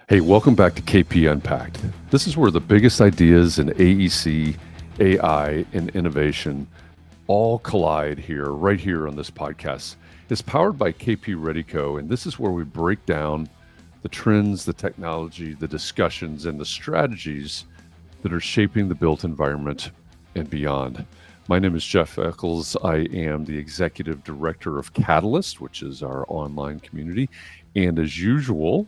Hey, welcome back to KP Unpacked. This is where the biggest ideas in AEC, AI, and innovation all collide here, right here on this podcast. It's powered by KP Ready Co., and this is where we break down the trends, the technology, the discussions, and the strategies that are shaping the built environment and beyond. My name is Jeff Echols. I am the executive director of Catalyst, which is our online community. And as usual,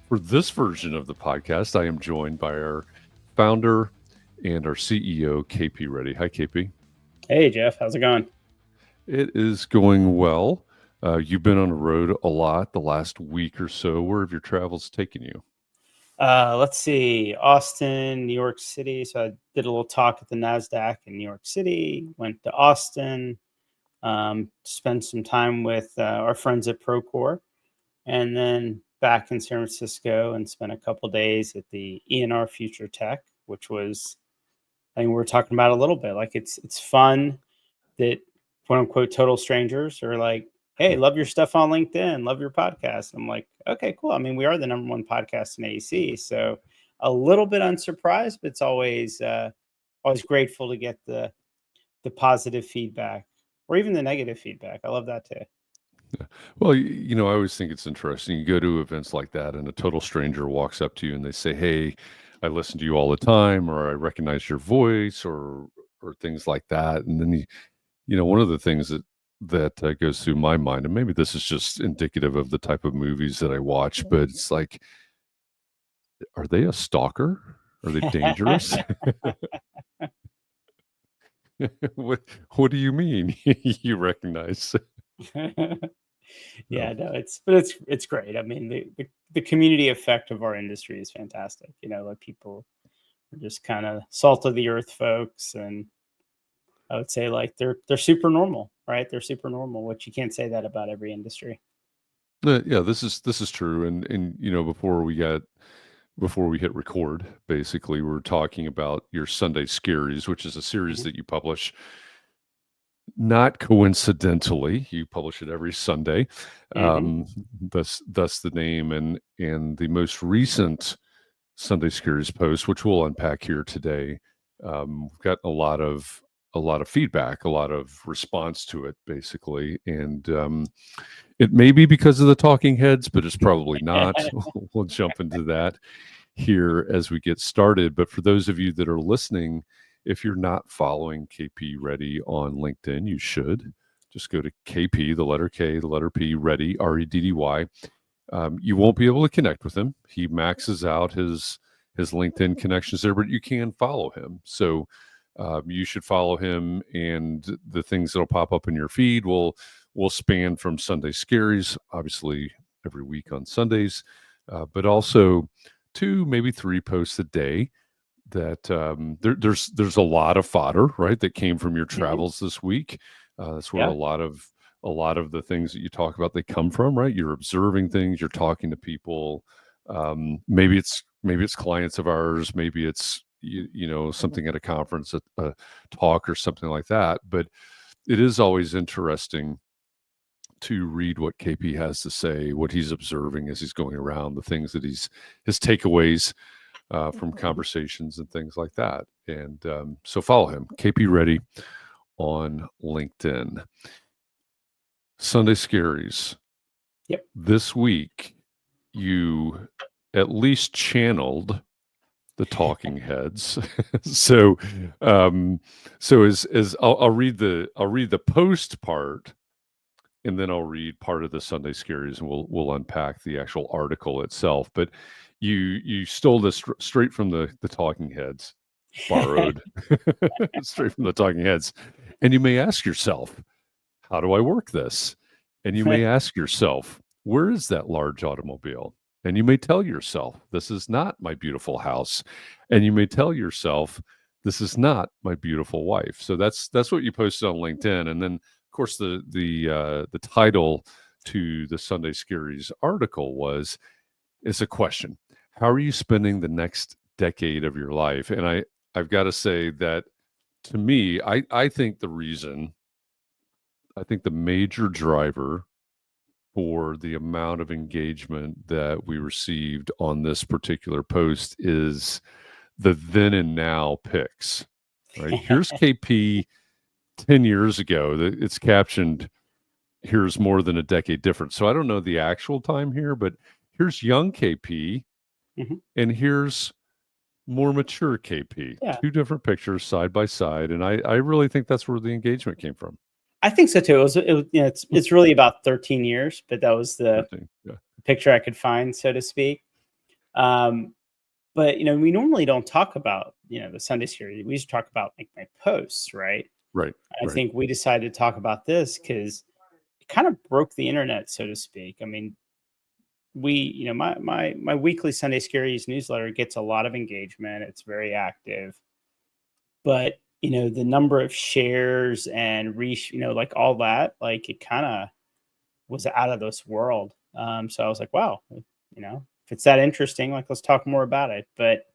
for this version of the podcast, I am joined by our founder and our CEO, KP Ready. Hi, KP. Hey, Jeff. How's it going? It is going well. You've been on the road a lot the last week or so. Where have your travels taken you? Let's see. Austin, New York City. So I did a little talk at the NASDAQ in New York City, went to Austin, spent some time with our friends at Procore, and then back in San Francisco and spent a couple days at the ENR Future Tech, which was, I think we were talking about a little bit. Like it's fun that quote unquote total strangers are like, hey, love your stuff on LinkedIn, love your podcast. I'm like, okay, cool. I mean, we are the number one podcast in AEC, so a little bit unsurprised, but it's always grateful to get the positive feedback or even the negative feedback. I love that too. Well, I always think it's interesting. You go to events like that, and a total stranger walks up to you and they say, "Hey, I listen to you all the time," or "I recognize your voice," or things like that. And then one of the things that goes through my mind, and maybe this is just indicative of the type of movies that I watch, but it's like, are they a stalker? Are they dangerous? what What do you mean? You recognize? Yeah, No. no, it's great. I mean, the community effect of our industry is fantastic. Like people are just kind of salt of the earth folks, and I would say like they're super normal, right? They're super normal, which you can't say that about every industry. Yeah, this is true. And before we hit record, basically, we're talking about your Sunday Scaries, which is a series Mhm. that you publish. Not coincidentally, you publish it every Sunday. Mhm. Um, thus the name, and the most recent Sunday Scaries post, which we'll unpack here today. We've got a lot of feedback, a lot of response to it, basically, and it may be because of the talking heads, but it's probably not. We'll jump into that here as we get started. But for those of you that are listening, if you're not following KP Ready on LinkedIn, you should. Just go to KP, the letter K, the letter P, Ready, Reddy. You won't be able to connect with him. He maxes out his LinkedIn connections there, but you can follow him. So you should follow him, and the things that'll pop up in your feed will span from Sunday Scaries, obviously every week on Sundays, but also 2, maybe 3 posts a day. That there's a lot of fodder, right, that came from your Mhm. travels this week. That's where Yeah. a lot of the things that you talk about, they come from, right? You're observing things, you're talking to people. Maybe it's clients of ours, maybe it's something at a conference, a talk or something like that. But it is always interesting to read what KP has to say, what he's observing as he's going around, the things that his takeaways from conversations and things like that. And so follow him, KP Ready on LinkedIn. Sunday Scaries. Yep. This week, you at least channeled the talking heads. so, um, so as I'll read the post part, and then I'll read part of the Sunday Scaries, and we'll unpack the actual article itself. But you stole this straight from the talking heads, borrowed straight from the talking heads, and you may ask yourself, how do I work this? And you may ask yourself, where is that large automobile? And you may tell yourself, this is not my beautiful house. And you may tell yourself, this is not my beautiful wife. So that's what you posted on LinkedIn. And then, of course, the title to the Sunday Scaries article is a question. How are you spending the next decade of your life? And I've got to say that, to me, I think the major driver for the amount of engagement that we received on this particular post is the then and now pics, right? Here's KP 10 years ago. It's captioned, here's more than a decade difference. So I don't know the actual time here, but here's young KP Mhm. and here's more mature KP. Yeah. Two different pictures side by side. And I really think that's where the engagement came from. I think so too. It's really about 13 years, but that was the 13. Yeah. picture I could find, so to speak. Um, but we normally don't talk about the Sunday Scaries. We just talk about like my posts, right? Right. I Right. think we decided to talk about this because it kind of broke the internet, so to speak. I mean, my weekly Sunday Scaries newsletter gets a lot of engagement. It's very active, but the number of shares and like all that, like it kind of was out of this world. So I was like, wow, if it's that interesting, like let's talk more about it. But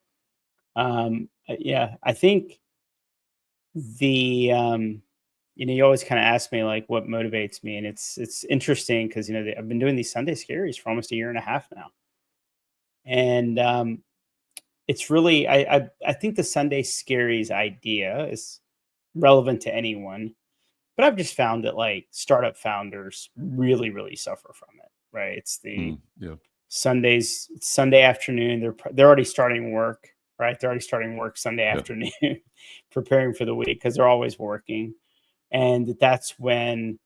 yeah, I think the you always kind of ask me like what motivates me, and it's interesting because I've been doing these Sunday Scaries for almost a year and a half now, and it's really I think the Sunday Scaries idea is relevant to anyone, but I've just found that like startup founders really suffer from it, right? It's the Yeah. Sunday afternoon, they're already starting work, right? They're already starting work Sunday Yeah. afternoon, preparing for the week because they're always working, and that's when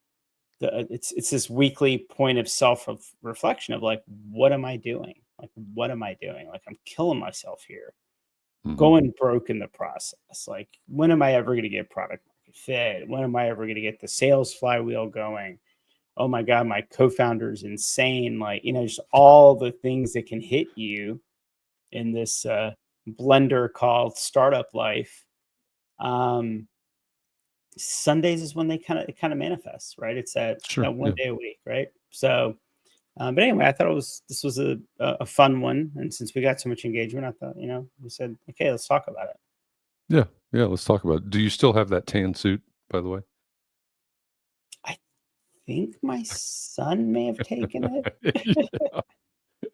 it's this weekly point of self reflection of like, what am I doing? Like, what am I doing? Like, I'm killing myself here, going broke in the process. Like, when am I ever going to get product market fit? When am I ever going to get the sales flywheel going? Oh my God, my co-founder is insane. Like, just all the things that can hit you in this blender called startup life. Sundays is when they kind of manifest, right? It's that Sure. one Yeah. day a week, right? So, but anyway, I thought this was a fun one, and since we got so much engagement, I thought we said, okay, let's talk about it. Yeah. Yeah. Let's talk about it. Do you still have that tan suit, by the way? I think my son may have taken it.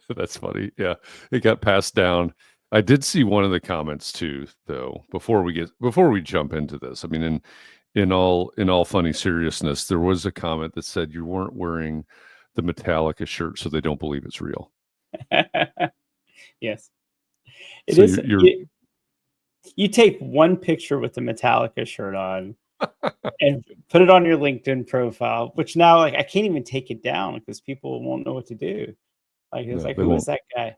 Yeah, that's funny. Yeah. It got passed down. I did see one of the comments too, though, before we jump into this. I mean, in all funny seriousness, there was a comment that said you weren't wearing the Metallica shirt, so they don't believe it's real. Yes, it So is. you're You take one picture with the Metallica shirt on and put it on your LinkedIn profile, which now like I can't even take it down because people won't know what to do. Like it's no, like, who is that guy?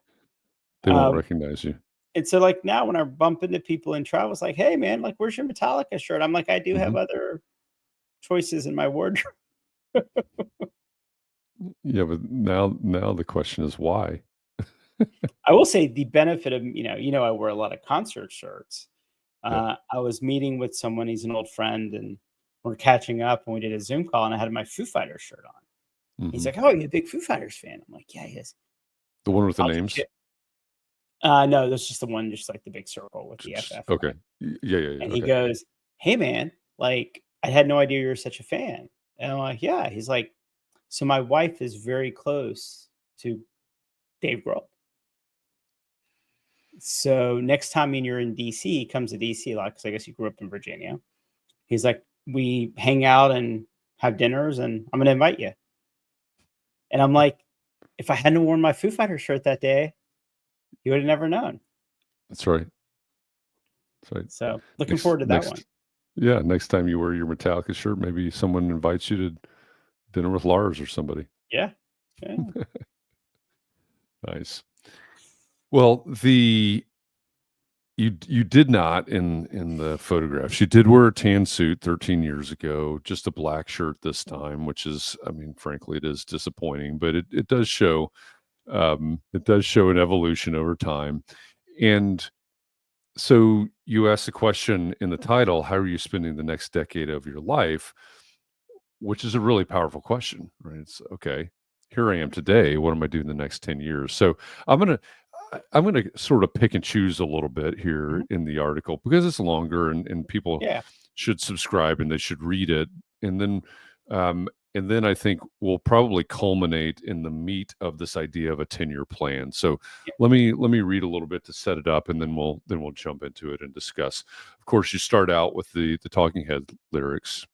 they won't recognize you. And so like now when I bump into people in travel, it's like, hey man, like where's your Metallica shirt? I'm like, I do have Mhm. other choices in my wardrobe. Yeah, but now the question is why? I will say the benefit of I wear a lot of concert shirts. Yep. I was meeting with someone, he's an old friend, and we're catching up, and we did a Zoom call, and I had my Foo Fighters shirt on. He's Mhm. like, "Oh, you a big Foo Fighters fan?" I'm like, "Yeah, he is." The one with the I'll get names? you. No, that's just the one, just like the big circle with the FF on Okay. it. Yeah. And he Okay. goes, "Hey, man, like I had no idea you were such a fan." And I'm like, "Yeah." He's like, "So my wife is very close to Dave Grohl. So next time when you're in DC, he comes to DC a lot because I guess he grew up in Virginia. He's like, we hang out and have dinners, and I'm gonna invite you." And I'm like, if I hadn't worn my Foo Fighters shirt that day, you would have never known. That's right. That's right. So looking forward to that one. Next time you wear your Metallica shirt, maybe someone invites you to dinner with Lars or somebody. Yeah. Yeah. Nice. Well, you did not in the photographs. You did wear a tan suit 13 years ago, just a black shirt this time, which is, I mean, frankly, it is disappointing, but it does show an evolution over time. And so you asked the question in the title, how are you spending the next decade of your life? Which is a really powerful question, right? It's okay. Here I am today. What am I doing the next 10 years? So I'm gonna I'm gonna sort of pick and choose a little bit here Mhm. in the article because it's longer and people Yeah. should subscribe and they should read it. And then and then I think we'll probably culminate in the meat of this idea of a 10-year plan. So Yeah. let me read a little bit to set it up, and then we'll jump into it and discuss. Of course, you start out with the Talking Head lyrics,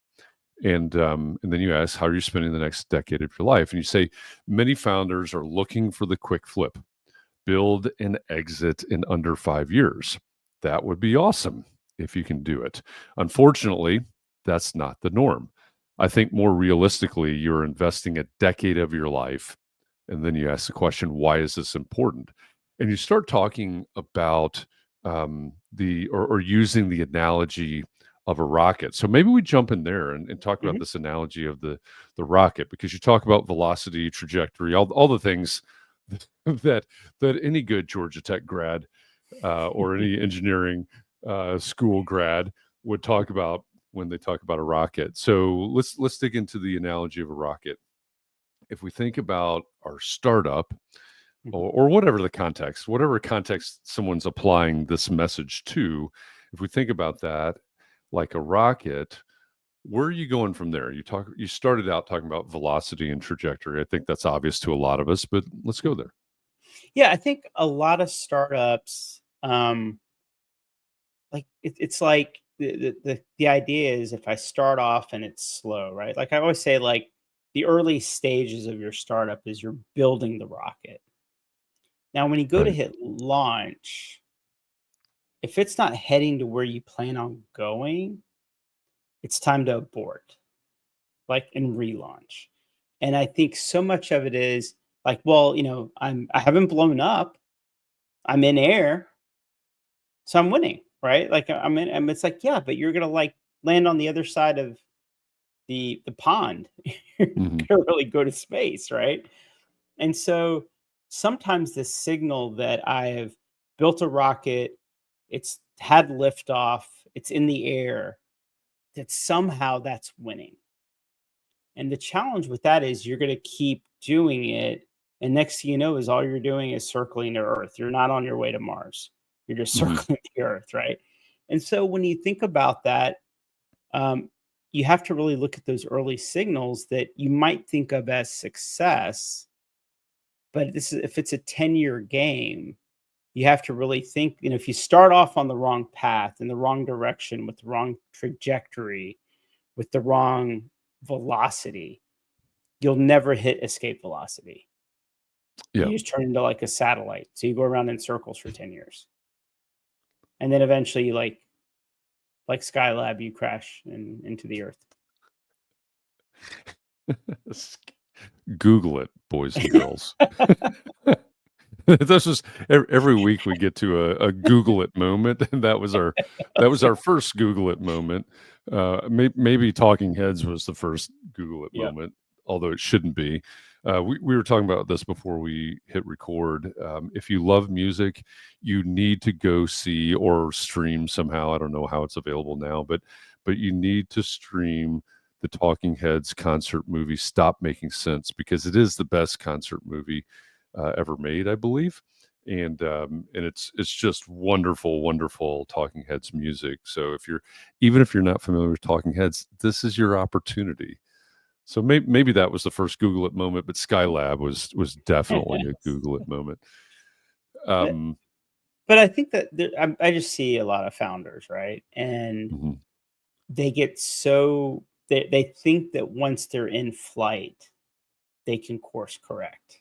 and then you ask, how are you spending the next decade of your life? And you say, many founders are looking for the quick flip, build and exit in under 5 years. That would be awesome if you can do it. Unfortunately, that's not the norm. I think more realistically, you're investing a decade of your life. And then you ask the question, why is this important? And you start talking about or using the analogy of a rocket. So maybe we jump in there and talk about Mhm. this analogy of the rocket, because you talk about velocity, trajectory, all the things that any good Georgia Tech grad or any engineering school grad would talk about when they talk about a rocket. So let's dig into the analogy of a rocket. If we think about our startup, Mhm. or whatever context someone's applying this message to, if we think about that like a rocket, where are you going from there? You started out talking about velocity and trajectory. I think that's obvious to a lot of us, but let's go there. Yeah, I think a lot of startups, like it's like the idea is if I start off and it's slow, right? Like I always say, like the early stages of your startup is you're building the rocket. Now, when you go to Right. hit launch, if it's not heading to where you plan on going, it's time to abort, like and relaunch. And I think so much of it is like, well, I haven't blown up, I'm in air, so I'm winning, right? Like it's like, yeah, but you're gonna like land on the other side of the pond. You're Hmm. gonna really go to space, right? And so sometimes the signal that I have built a rocket, it's had liftoff, it's in the air, that somehow that's winning. And the challenge with that is you're going to keep doing it. And next thing you know, is all you're doing is circling the Earth. You're not on your way to Mars. You're just Hmm. circling the Earth, right? And so when you think about that, um, you have to really look at those early signals that you might think of as success. But if it's a 10-year game, you have to really think, if you start off on the wrong path, in the wrong direction, with the wrong trajectory, with the wrong velocity, you'll never hit escape velocity. Yeah. You just turn into like a satellite. So you go around in circles for 10 years. And then eventually you like Skylab, you crash into the earth. Google it, boys and girls. This is every week we get to a Google it moment, and that was our first Google it moment. Maybe Talking Heads was the first Google it Yeah. moment, although it shouldn't be. We were talking about this before we hit record. If you love music, you need to go see or stream somehow. I don't know how it's available now, but you need to stream the Talking Heads concert movie Stop Making Sense, because it is the best concert movie ever made, I believe. And it's just wonderful, wonderful Talking Heads music. So even if you're not familiar with Talking Heads, this is your opportunity. So maybe that was the first Google it moment, but Skylab was definitely a Google it moment. but, Um, but I think that I just see a lot of founders, right? And mhm. they get so they think that once they're in flight, they can course correct,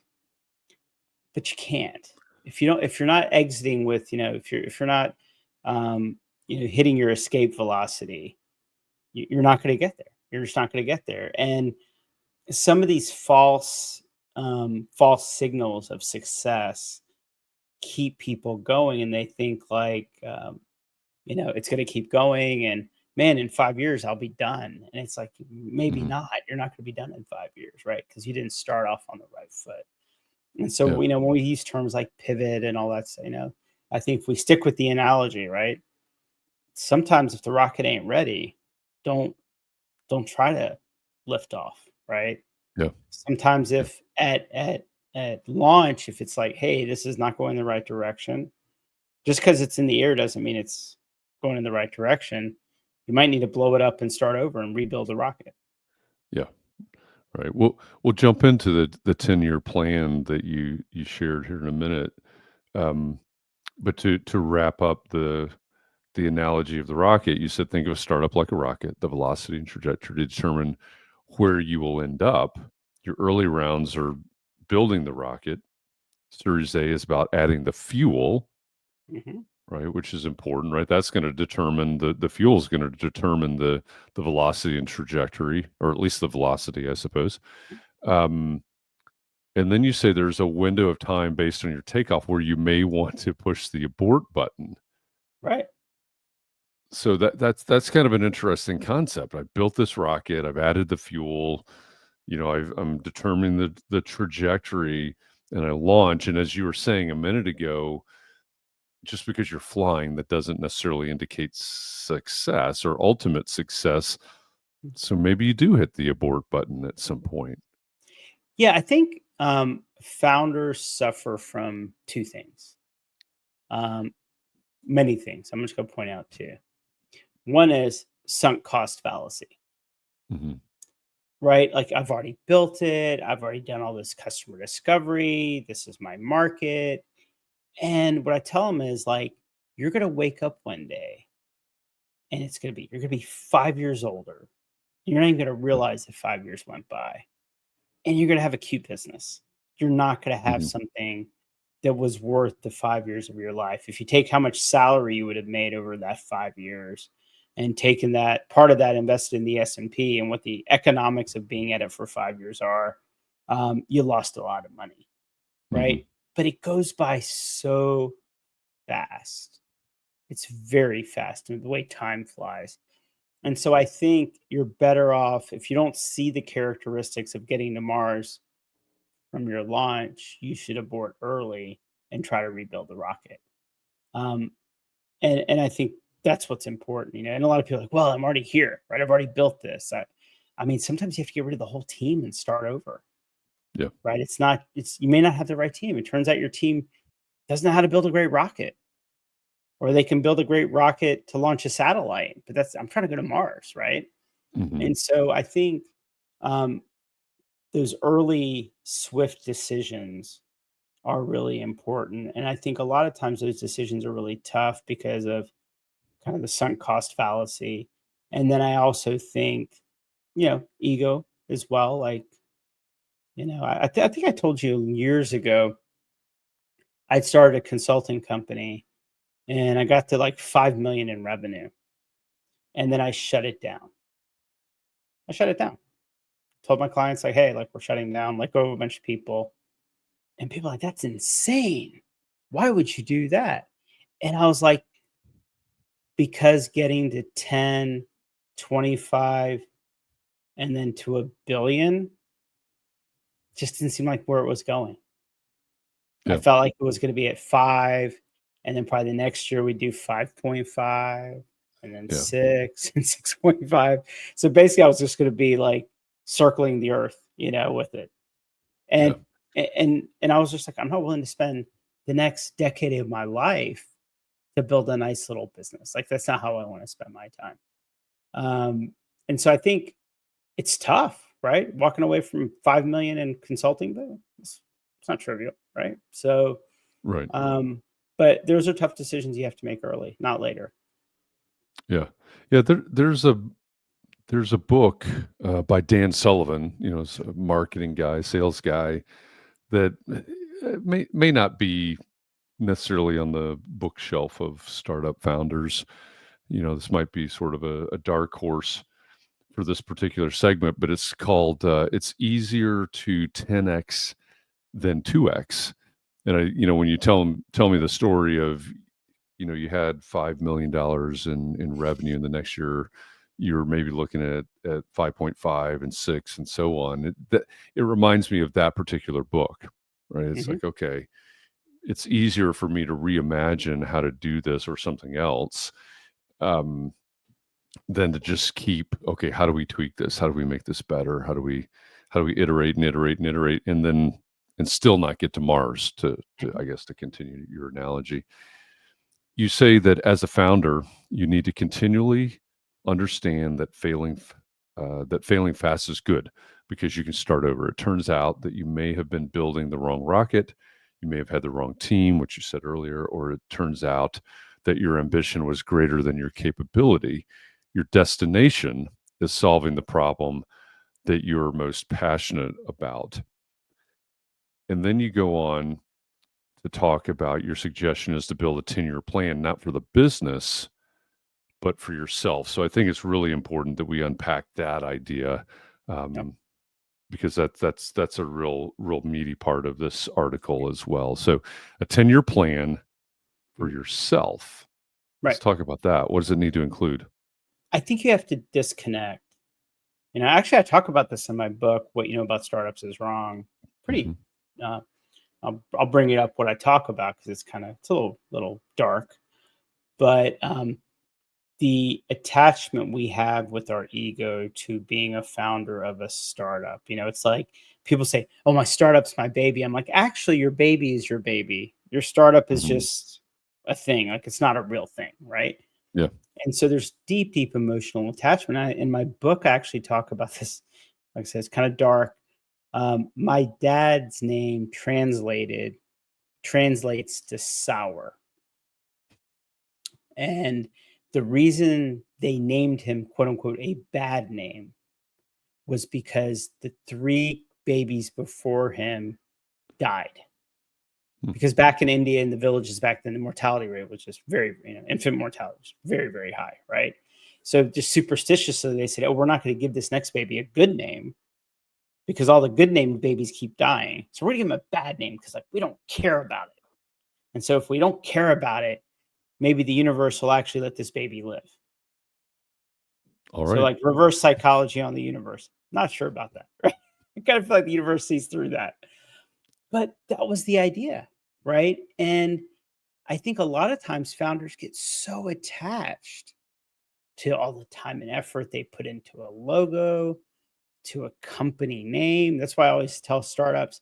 but you can't. If you're not exiting with, if you're not, um, hitting your escape velocity, you're not going to get there. You're just not going to get there. And some of these false signals of success keep people going, and they think like, it's going to keep going, and man, in 5 years I'll be done. And it's like, maybe Mhm. not. You're not going to be done in 5 years, right? Because you didn't start off on the right foot. And so, Yeah. when we use terms like pivot and all that, I think if we stick with the analogy, right? Sometimes if the rocket ain't ready, don't don't try to lift off, right? Yeah. Sometimes Yeah. if at launch, if it's like, hey, this is not going the right direction, just because it's in the air doesn't mean it's going in the right direction. You might need to blow it up and start over and rebuild the rocket. Yeah. Right. We'll jump into the 10-year plan that you shared here in a minute. Um, but to wrap up the analogy of the rocket, you said think of a startup like a rocket, the velocity and trajectory to determine where you will end up. Your early rounds are building the rocket. Series A is about adding the fuel, Hmm. right, which is important, right? That's going to determine the fuel is going to determine the velocity and trajectory, or at least the velocity, I suppose. Um, and then you say there's a window of time based on your takeoff where you may want to push the abort button. Right. So that's kind of an interesting concept. I built this rocket, I've added the fuel, I'm determining the trajectory, and I launch. And as you were saying a minute ago, just because you're flying, that doesn't necessarily indicate success or ultimate success. So maybe you do hit the abort button at some point. Yeah, I think founders suffer from two things, um, many things. I'm just going to point out two. One is sunk cost fallacy, Hmm. right? Like I've already built it, I've already done all this customer discovery, this is my market. And what I tell them is like, you're going to wake up one day and you're going to be 5 years older. You're not even going to realize that 5 years went by, and you're going to have a cute business. You're not going to have Hmm. something that was worth the 5 years of your life. If you take how much salary you would have made over that 5 years and taken that part of that invested in the S&P and what the economics of being at it for 5 years are, you lost a lot of money, Hmm. right? But it goes by so fast. It's very fast, and the way time flies. And so I think you're better off if you don't see the characteristics of getting to Mars from your launch, you should abort early and try to rebuild the rocket. Um, and I think that's what's important, you know. And a lot of people are like, well, I'm already here, right? I've already built this. I mean, sometimes you have to get rid of the whole team and start over, Yeah. right? It's you may not have the right team. It turns out your team doesn't know how to build a great rocket, or they can build a great rocket to launch a satellite, but I'm trying to go to Mars, right? Hmm. And so I think um, those early swift decisions are really important. And I think a lot of times those decisions are really tough because of kind of the sunk cost fallacy. And then I also think, ego as well. Like, I think I told you years ago, I'd started a consulting company and I got to like 5 million in revenue. And then I shut it down. I shut it down. Told my clients, like, hey, like, we're shutting down, let go of a bunch of people. And people are like, that's insane. Why would you do that? And I was like, because getting to 10, 25, and then to a billion just didn't seem like where it was going. I Yeah. felt like it was going to be at 5, and then probably the next year we'd do 5.5, and then Yeah. 6 and 6.5. So basically I was just going to be like circling the earth, with it. Yeah. And and I was just like, I'm not willing to spend the next decade of my life to build a nice little business. Like that's not how I want to spend my time. And so I think it's tough, right? Walking away from 5 million in consulting, though, it's not trivial, right? So, Right. but those are tough decisions you have to make early, not later. Yeah. Yeah. There's a book by Dan Sullivan, it's a marketing guy, sales guy that may not be necessarily on the bookshelf of startup founders. This might be sort of a dark horse for this particular segment, but it's called "It's Easier to 10x than 2x." And when you tell me the story of, you had $5 million in revenue, and the next year you're maybe looking at 5.5 and 6 and so on. It reminds me of that particular book, right? It's Hmm. like, okay, it's easier for me to reimagine how to do this or something else, um, than to just keep, okay, how do we tweak this? How do we make this better? How do we iterate and iterate and iterate and still not get to Mars, to I guess, to continue your analogy. You say that as a founder, you need to continually understand that failing fast is good, because you can start over. It turns out that you may have been building the wrong rocket, you may have had the wrong team, which you said earlier, or it turns out that your ambition was greater than your capability. Your destination is solving the problem that you're most passionate about. And then you go on to talk about your suggestion is to build a 10-year plan, not for the business, but for yourself. So I think it's really important that we unpack that idea, Yep. because that's a real meaty part of this article as well. So a 10-year plan for yourself. Let's Right. talk about that. What does it need to include? I think you have to disconnect. Actually, I talk about this in my book. What you know about startups is wrong. Pretty. Uh, I'll bring it up what I talk about because it's a little dark, but the attachment we have with our ego to being a founder of a startup. It's like people say, "Oh, my startup's my baby." I'm like, actually, your baby is your baby. Your startup is just a thing. Like it's not a real thing, right? Yeah. And so there's deep emotional attachment. In my book, I actually talk about this. Like I said, it's kind of dark. My dad's name translates to sour. And the reason they named him, quote unquote, a bad name was because the 3 babies before him died. Because back in India, in the villages back then, the mortality rate was just very, infant mortality was very, very high, right? So just superstitiously, they said, "Oh, we're not going to give this next baby a good name because all the good named babies keep dying. So we're going to give him a bad name because we don't care about it. And so if we don't care about it, maybe the universe will actually let this baby live." All So right. reverse psychology on the universe. Not sure about that, right? I kind of feel like the universe sees through that. But that was the idea, right? And I think a lot of times founders get so attached to all the time and effort they put into a logo, to a company name. That's why I always tell startups,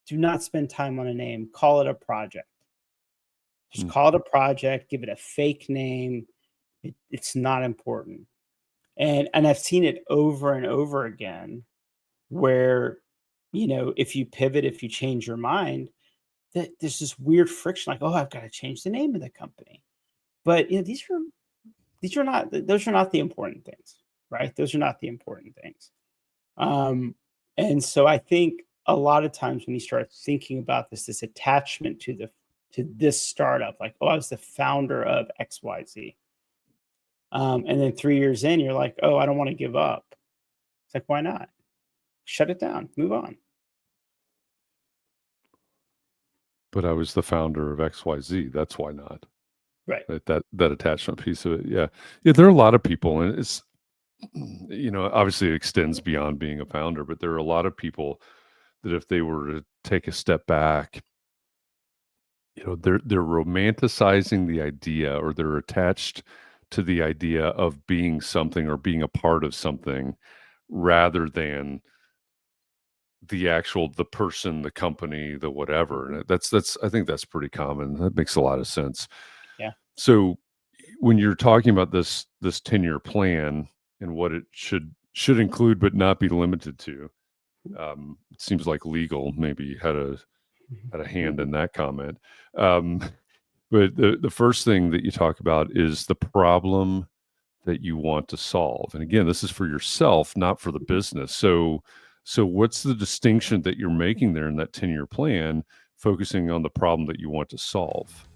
do not spend time on a name, call it a project. Just call it a project, give it a fake name. It's not important. And I've seen it over and over again where, if you pivot, if you change your mind, that there's this weird friction, like, oh, I've got to change the name of the company. But those are not the important things, right? Those are not the important things. And so I think a lot of times when you start thinking about this attachment to this startup, like, oh, I was the founder of XYZ. And then 3 years in, you're like, oh, I don't want to give up. It's like, why not? Shut it down, move on. But I was the founder of XYZ. That's why not. Right. That attachment piece of it. Yeah. Yeah. There are a lot of people, and it's, obviously it extends beyond being a founder, but there are a lot of people that if they were to take a step back, they're romanticizing the idea, or they're attached to the idea of being something or being a part of something rather than the person, the company, the whatever. And that's I think that's pretty common. That makes a lot of sense. Yeah. So when you're talking about this 10-year plan and what it should include but not be limited to, it seems like legal maybe had a hand in that comment. But the first thing that you talk about is the problem that you want to solve. And again, this is for yourself, not for the business. So what's the distinction that you're making there in that 10-year plan, focusing on the problem that you want to solve?